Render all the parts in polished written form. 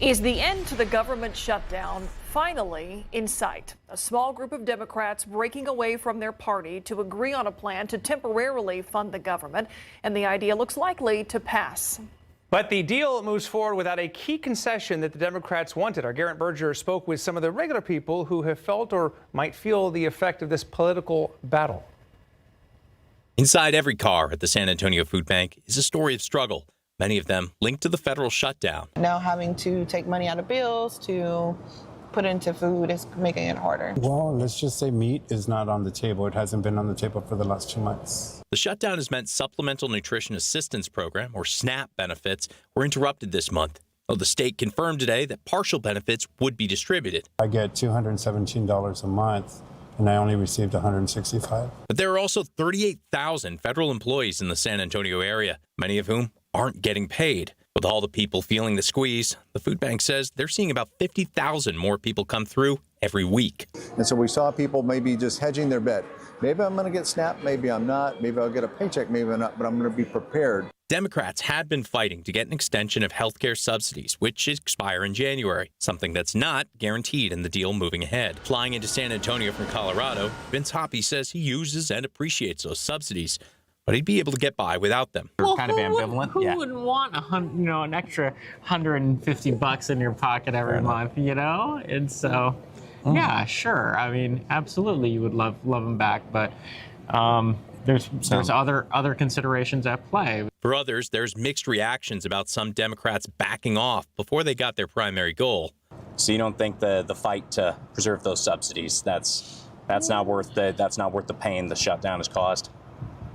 Is the end to the government shutdown finally in sight? A small group of Democrats breaking away from their party to agree on a plan to temporarily fund the government, and the idea looks likely to pass. But the deal moves forward without a key concession that the Democrats wanted. Our Garrett Berger spoke with some of the regular people who have felt or might feel the effect of this political battle. Inside every car at the San Antonio Food Bank is a story of struggle, many of them linked to the federal shutdown. Now having to take money out of bills to put into food is making it harder. Well, let's just say meat is not on the table. It hasn't been on the table for the last 2 months. The shutdown has meant Supplemental Nutrition Assistance Program, or SNAP, benefits were interrupted this month. Though the state confirmed today that partial benefits would be distributed. I get $217 a month, and I only received $165. But there are also 38,000 federal employees in the San Antonio area, many of whom aren't getting paid. With all the people feeling the squeeze, the food bank says they're seeing about 50,000 more people come through every week. And so we saw people maybe just hedging their bet. Maybe I'm going to get SNAP, maybe I'm not. Maybe I'll get a paycheck, maybe I'm not, but I'm going to be prepared. Democrats had been fighting to get an extension of health care subsidies, which expire in January, something that's not guaranteed in the deal moving ahead. Flying into San Antonio from Colorado, Vince Hoppy says he uses and appreciates those subsidies, but he'd be able to get by without them. Well, kind of ambivalent. Who wouldn't want an extra $150 in your pocket every month, And so, yeah, sure. I mean, absolutely, you would love them back, but there's other considerations at play. For others, there's mixed reactions about some Democrats backing off before they got their primary goal. So you don't think the fight to preserve those subsidies that's not worth the pain the shutdown has caused?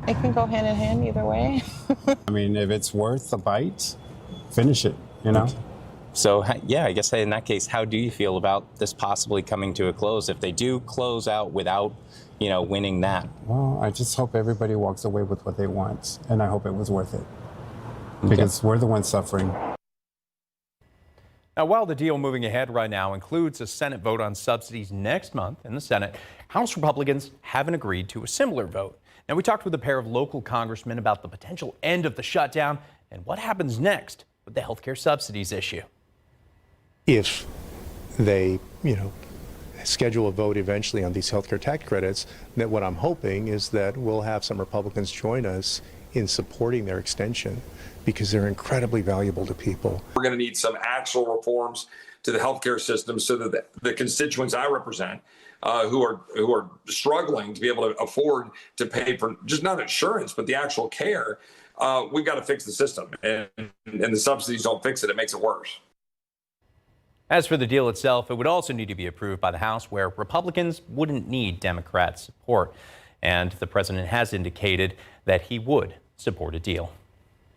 It can go hand in hand either way. I mean, if it's worth the bite, finish it, So, yeah, I guess in that case, how do you feel about this possibly coming to a close if they do close out without, winning that? Well, I just hope everybody walks away with what they want, and I hope it was worth it. Because we're the ones suffering. Now, while the deal moving ahead right now includes a Senate vote on subsidies next month in the Senate, House Republicans haven't agreed to a similar vote. Now, we talked with a pair of local congressmen about the potential end of the shutdown and what happens next with the health care subsidies issue. If they, schedule a vote eventually on these healthcare tax credits, that what I'm hoping is that we'll have some Republicans join us in supporting their extension because they're incredibly valuable to people. We're going to need some actual reforms to the healthcare system so that the constituents I represent who are struggling to be able to afford to pay for just not insurance, but the actual care, we've got to fix the system. And the subsidies don't fix it. It makes it worse. As for the deal itself, it would also need to be approved by the House, where Republicans wouldn't need Democrat support. And the president has indicated that he would support a deal.